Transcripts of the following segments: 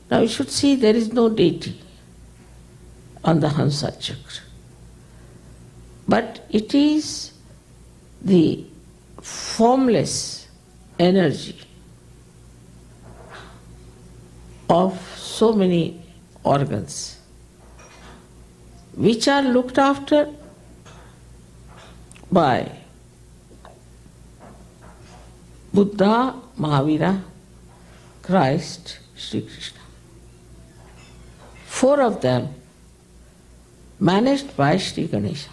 Now you should see there is no deity on the Hamsa Chakra. But it is the formless energy of so many organs which are looked after by Buddha, Mahavira, Christ, Sri Krishna. 4 of them managed by Sri Ganesha.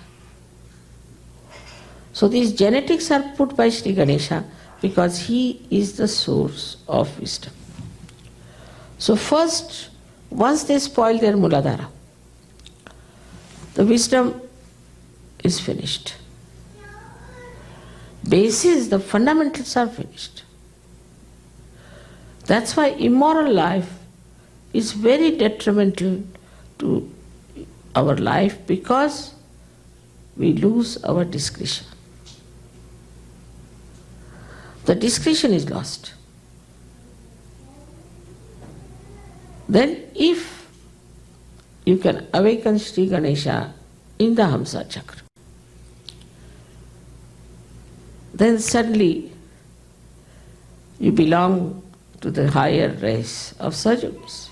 So these genetics are put by Sri Ganesha because he is the source of wisdom. So first, once they spoil their Muladhara, the wisdom is finished. Basis, the fundamentals are finished. That's why immoral life is very detrimental to our life, because we lose our discretion. The discretion is lost. Then if you can awaken Sri Ganesha in the Hamsa Chakra, then suddenly you belong to the higher race of Sajyogis.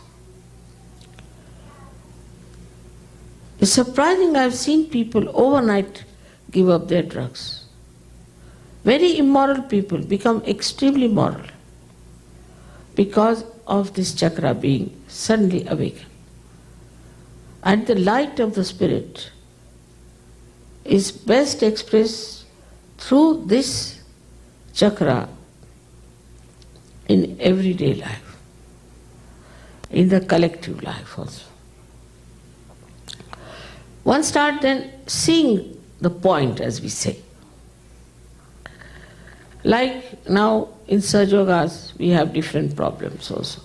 It's surprising, I've seen people overnight give up their drugs. Very immoral people become extremely moral because of this chakra being suddenly awakened. And the light of the spirit is best expressed through this chakra in everyday life, in the collective life also. One starts then seeing the point, as we say. Like now in Sahaja we have different problems also.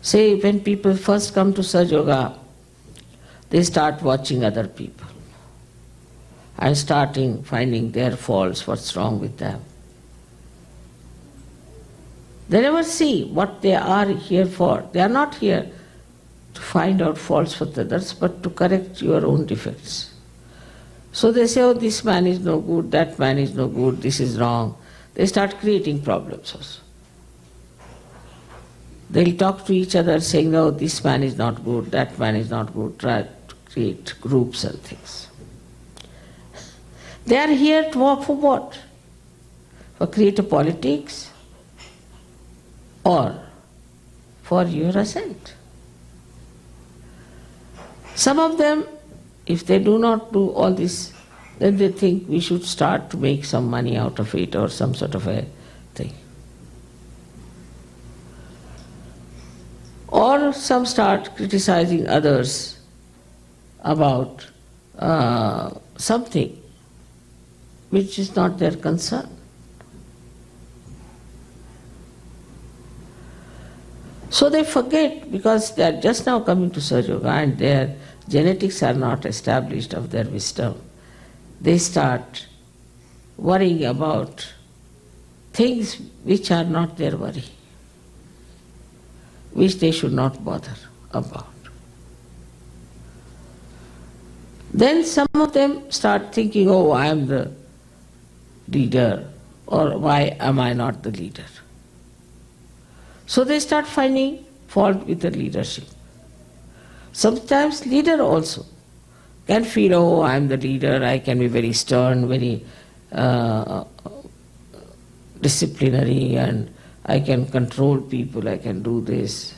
Say when people first come to Sahaja, they start watching other people and starting finding their faults, what's wrong with them. They never see what they are here for. They are not here to find out faults with others, but to correct your own defects. So they say, oh, this man is no good, that man is no good, this is wrong. They start creating problems also. They'll talk to each other saying, oh, this man is not good, that man is not good, try to create groups and things. They are here to work for what? For creative politics or for your ascent. Some of them, if they do not do all this, then they think we should start to make some money out of it or some sort of a thing. Or some start criticizing others about something which is not their concern. So they forget, because they are just now coming to Sahaja Yoga and their genetics are not established of their wisdom. They start worrying about things which are not their worry, which they should not bother about. Then some of them start thinking, oh, I am the leader, or why am I not the leader? So they start finding fault with the leadership. Sometimes leader also can feel, oh, I am the leader, I can be very stern, very disciplinary, and I can control people, I can do this.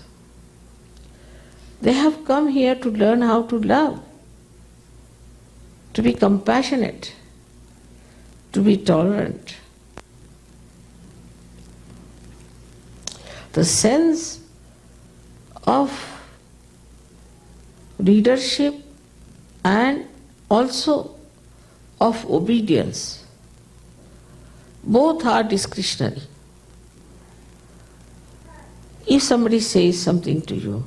They have come here to learn how to love, to be compassionate, to be tolerant. The sense of leadership and also of obedience, both are discretionary. If somebody says something to you,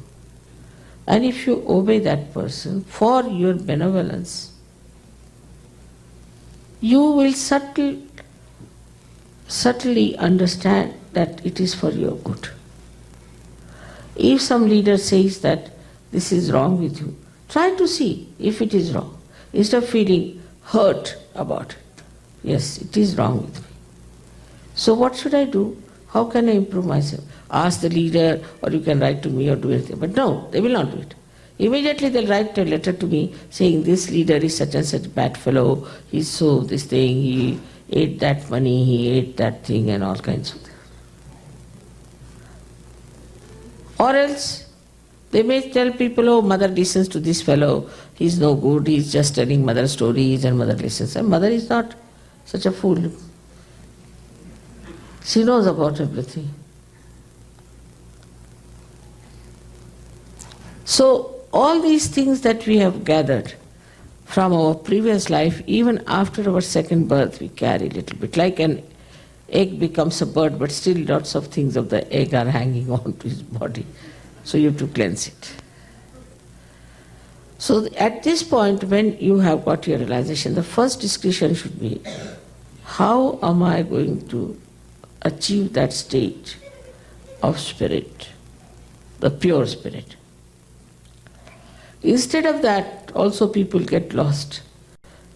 and if you obey that person for your benevolence, you will subtly understand that it is for your good. If some leader says that this is wrong with you, try to see if it is wrong, instead of feeling hurt about it. Yes, it is wrong with me. So what should I do? How can I improve myself? Ask the leader, or you can write to me or do anything. But no, they will not do it. Immediately they'll write a letter to me saying this leader is such and such bad fellow, he's so this thing, he ate that money, he ate that thing and all kinds of things. Or else they may tell people, oh, mother listens to this fellow, he's no good, he's just telling mother stories and mother listens. And mother is not such a fool. She knows about everything. So all these things that we have gathered from our previous life, even after our second birth, we carry a little bit. Like an egg becomes a bird, but still lots of things of the egg are hanging on to his body. So you have to cleanse it. So at this point, when you have got your realization, the first discussion should be, how am I going to achieve that state of spirit, the pure spirit? Instead of that, also people get lost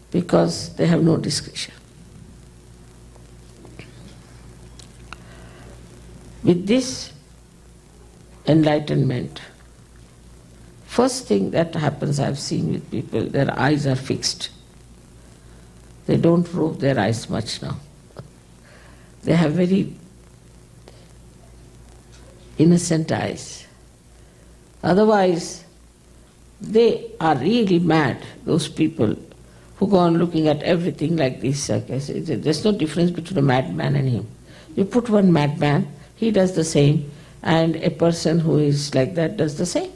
because they have no discretion. With this enlightenment, first thing that happens, I've seen with people, their eyes are fixed. They don't roll their eyes much now. They have very innocent eyes. Otherwise, they are really mad, those people who go on looking at everything like this. There's no difference between a madman and him. You put one madman, he does the same, and a person who is like that does the same.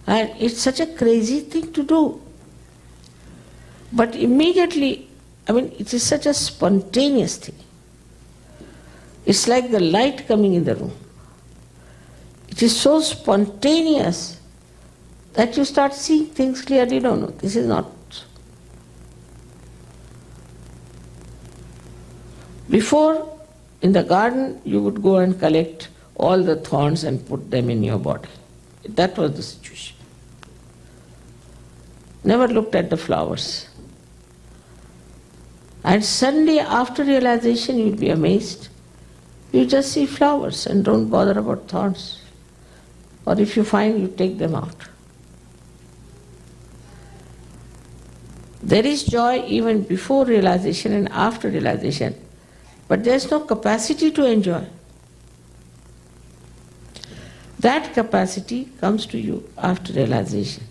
And it's such a crazy thing to do. But immediately, it is such a spontaneous thing. It's like the light coming in the room. It is so spontaneous that you start seeing things clearly. No, this is not so. Before, in the garden, you would go and collect all the thorns and put them in your body. That was the situation. Never looked at the flowers. And suddenly, after realization, you'll be amazed. You just see flowers and don't bother about thorns. Or if you find, you take them out. There is joy even before realization and after realization, but there is no capacity to enjoy. That capacity comes to you after realization.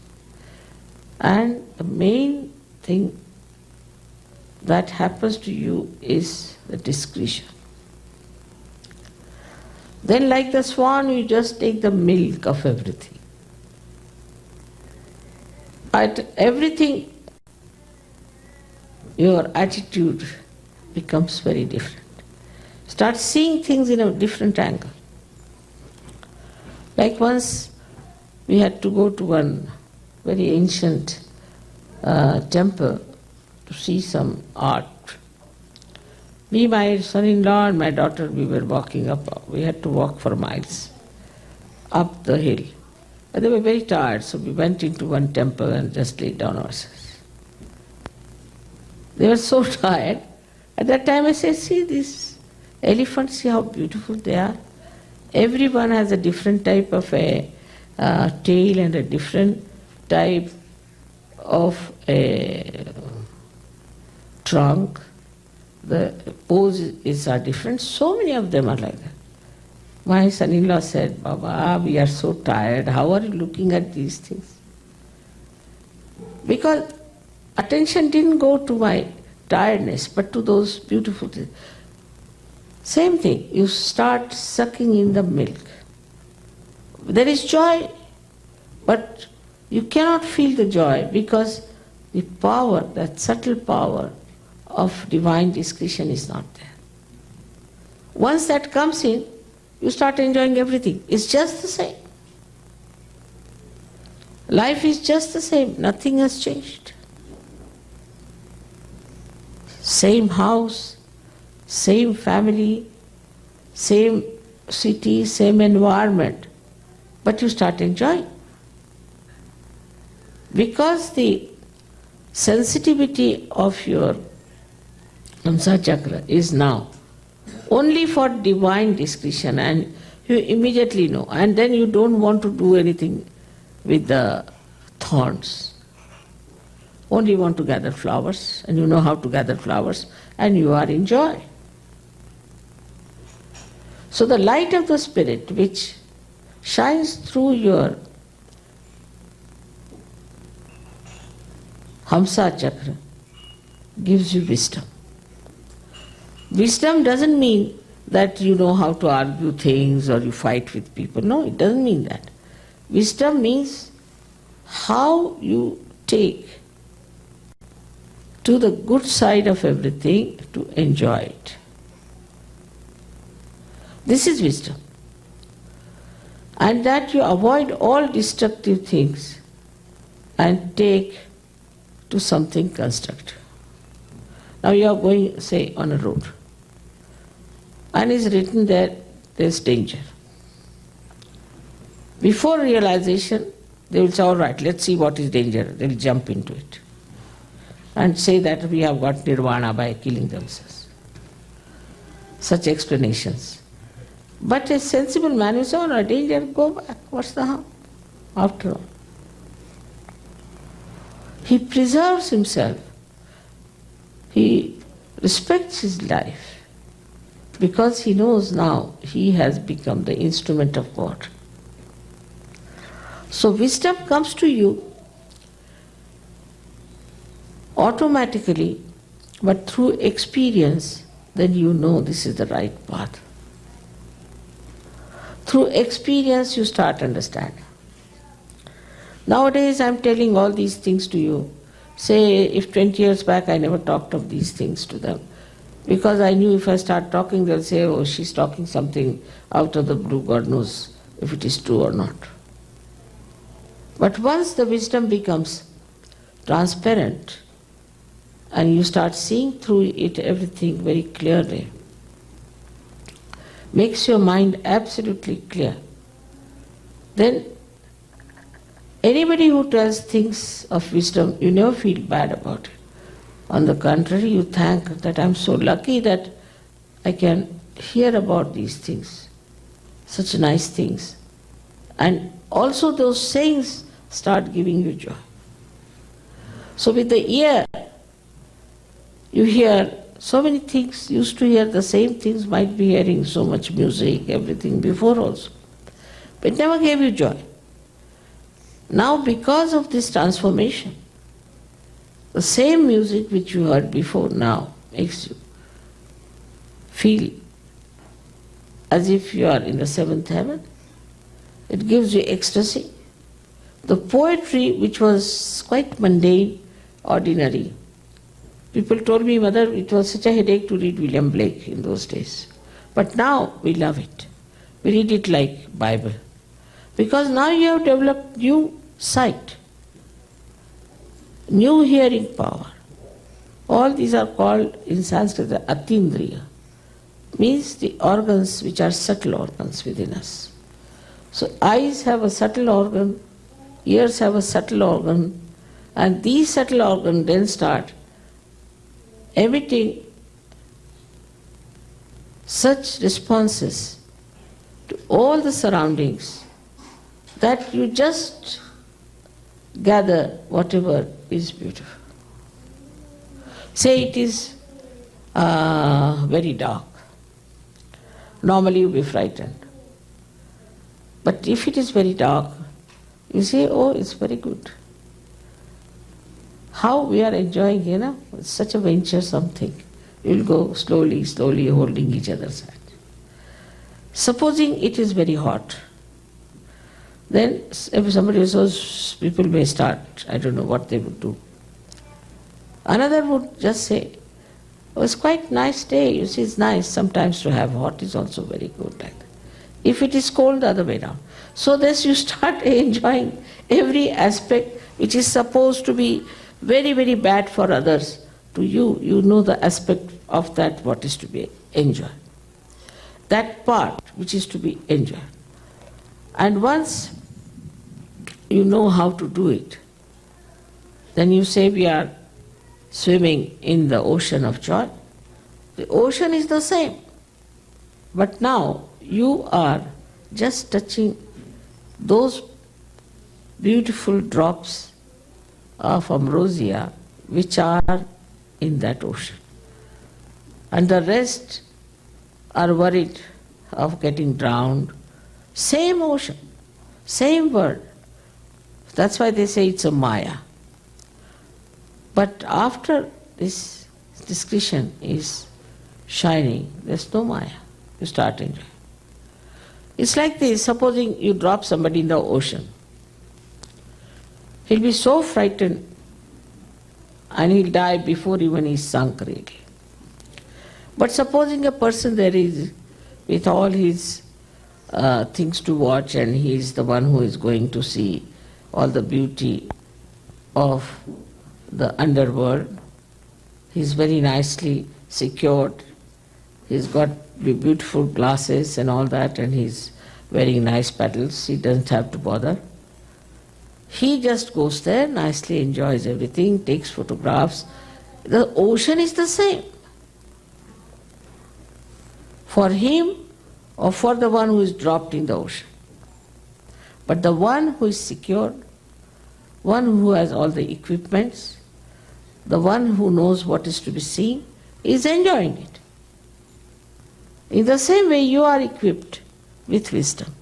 And the main thing that happens to you is the discretion. Then like the swan, you just take the milk of everything. At everything, your attitude becomes very different. Start seeing things in a different angle. Like once we had to go to one very ancient temple to see some art. Me, my son-in-law and my daughter, we were walking up. We had to walk for miles up the hill. And they were very tired, so we went into one temple and just laid down ourselves. They were so tired. At that time I said, see these elephants, see how beautiful they are. Everyone has a different type of a tail and a different type of a trunk. The poses are different. So many of them are like that. My son-in-law said, Baba, we are so tired. How are you looking at these things? Because attention didn't go to my tiredness, but to those beautiful things. Same thing, you start sucking in the milk. There is joy, but you cannot feel the joy because the power, that subtle power of divine discretion is not there. Once that comes in, you start enjoying everything. It's just the same. Life is just the same. Nothing has changed. Same house, same family, same city, same environment, but you start enjoying. Because the sensitivity of your Hamsa chakra is now only for divine discretion, and you immediately know, and then you don't want to do anything with the thorns. Only want to gather flowers, and you know how to gather flowers, and you are in joy. So the light of the Spirit which shines through your Hamsa chakra gives you wisdom. Wisdom doesn't mean that you know how to argue things or you fight with people. No, it doesn't mean that. Wisdom means how you take to the good side of everything to enjoy it. This is wisdom. And that you avoid all destructive things and take to something constructive. Now you are going, say, on a road, and it's written there, there's danger. Before realization, they will say, all right, let's see what is danger. They will jump into it and say that we have got nirvana by killing themselves. Such explanations. But a sensible man will say, all right, danger, go back. What's the harm? After all, he preserves himself. He respects his life because he knows now he has become the instrument of God. So wisdom comes to you automatically, but through experience, then you know this is the right path. Through experience you start understanding. Nowadays I'm telling all these things to you. Say, if 20 years back I never talked of these things to them, because I knew if I start talking they'll say, oh, she's talking something out of the blue, God knows if it is true or not. But once the wisdom becomes transparent and you start seeing through it everything very clearly, makes your mind absolutely clear, then anybody who tells things of wisdom, you never feel bad about it. On the contrary, you thank that I'm so lucky that I can hear about these things, such nice things. And also those sayings start giving you joy. So with the ear, you hear so many things, used to hear the same things, might be hearing so much music, everything before also. But it never gave you joy. Now because of this transformation, the same music which you heard before now makes you feel as if you are in the seventh heaven. It gives you ecstasy. The poetry which was quite mundane, ordinary. People told me, Mother, it was such a headache to read William Blake in those days. But now we love it. We read it like Bible. Because now you have developed new sight, new hearing power. All these are called in Sanskrit the Atindriya, means the organs which are subtle organs within us. So eyes have a subtle organ, ears have a subtle organ, and these subtle organs then start emitting such responses to all the surroundings that you just gather whatever is beautiful. Say it is very dark. Normally you'll be frightened. But if it is very dark, you say, oh, it's very good. How we are enjoying, it's such a venture something. You'll go slowly, slowly holding each other's hand. Supposing it is very hot, then if somebody says, people may start, I don't know what they would do. Another would just say, oh, it's quite nice day, you see, it's nice sometimes to have hot is also very good like that. If it is cold, the other way around. So thus you start enjoying every aspect which is supposed to be very, very bad for others. To you, you know the aspect of that what is to be enjoyed. that part which is to be enjoyed. And once you know how to do it, then you say we are swimming in the ocean of joy. The ocean is the same, but now you are just touching those beautiful drops of ambrosia which are in that ocean. And the rest are worried of getting drowned. Same ocean, same word. That's why they say it's a Maya. But after this discretion is shining, there's no Maya. You start enjoying. It's like this, supposing you drop somebody in the ocean. He'll be so frightened and he'll die before even he's sunk really. But supposing a person there is with all his things to watch, and he is the one who is going to see all the beauty of the underworld. He's very nicely secured. He's got beautiful glasses and all that, and he's wearing nice paddles. He doesn't have to bother. He just goes there, nicely enjoys everything, takes photographs. The ocean is the same. For him or for the one who is dropped in the ocean. But the one who is secure, one who has all the equipments, the one who knows what is to be seen, is enjoying it. In the same way, you are equipped with wisdom,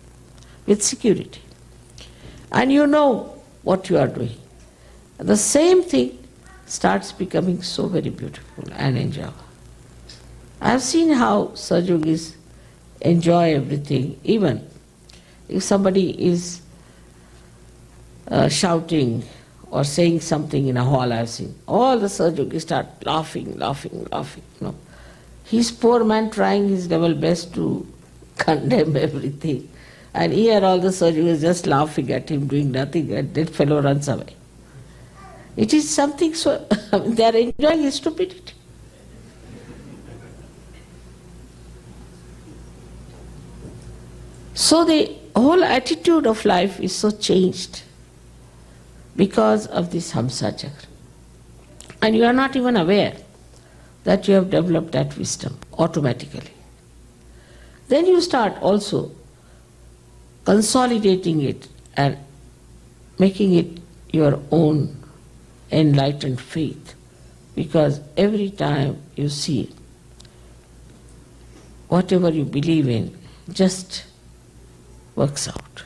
with security, and you know what you are doing. The same thing starts becoming so very beautiful and enjoyable. I have seen how Sahaja-yogis enjoy everything, even if somebody is shouting or saying something in a hall. I have seen all the Sahaja-yogis start laughing. No. His poor man trying his level best to condemn everything, and here all the Sahaja-yogis just laughing at him, doing nothing, and that fellow runs away. It is something so, they are enjoying his stupidity. So the whole attitude of life is so changed because of this Hamsa Chakra. And you are not even aware that you have developed that wisdom automatically. Then you start also consolidating it and making it your own enlightened faith, because every time you see it, whatever you believe in just works out.